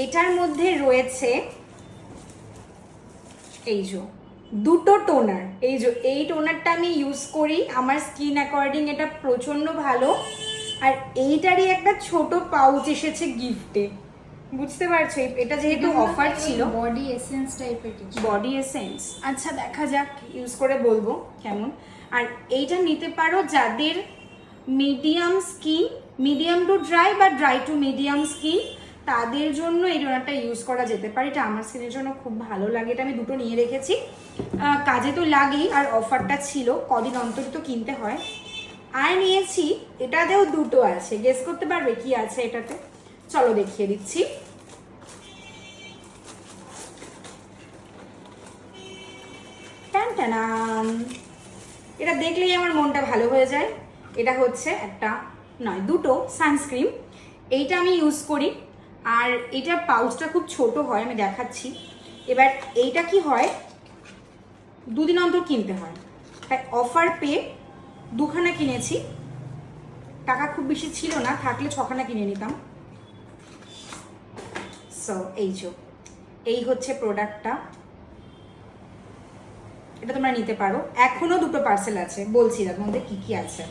এটার মধ্যে রয়েছে এই যে দুটো টোনার। এই টোনারটা আমি ইউজ করি, আমার স্কিন অ্যাকর্ডিং এটা প্রচন্ড ভালো। আর এইটারই একটা ছোট পাউচ এসেছে গিফটে, বুঝতে পারছো? এটা যেহেতু অফার ছিল, বডি এসেন্স টাইপের কিছু। বডি এসেন্স, আচ্ছা দেখা যাক, ইউজ করে বলবো কেমন। আর এইটা নিতে পারো যাদের medium skin, medium to dry বা ড্রাই টু মিডিয়াম স্কিন, তাদের জন্য এই টোনারটা ইউজ করা যেতে পারে। এটা আমার স্কিনের জন্য খুব ভালো লাগে, এটা আমি দুটো নিয়ে রেখেছি, কাজে তো লাগেই, আর অফারটা ছিল, কদিন অন্তর তো কিনতে হয়। আর নিয়েছি, এটাতেও দুটো আছে, গেস করতে পারবে কি আছে এটাতে? চলো দেখিয়ে দিচ্ছি। টান, এটা দেখলেই আমার মনটা ভালো হয়ে যায়। এটা হচ্ছে একটা নয় দুটো সানস্ক্রিন, এইটা আমি ইউজ করি। আর এটার পাউচটা খুব ছোট হয়, আমি দেখাচ্ছি। এবার এইটা কি হয়, দুদিন অন্তর কিনতে হয়, তাই অফার পেয়ে দুখানা কিনেছি। টাকা খুব বেশি ছিল না, থাকলে 6খানা কিনে নিতাম। সো এই হচ্ছে প্রোডাক্টটা, এটা তোমরা নিতে পারো। এখনো দুটো পার্সেল আছে, বলছি তার মধ্যে কি কি আছে।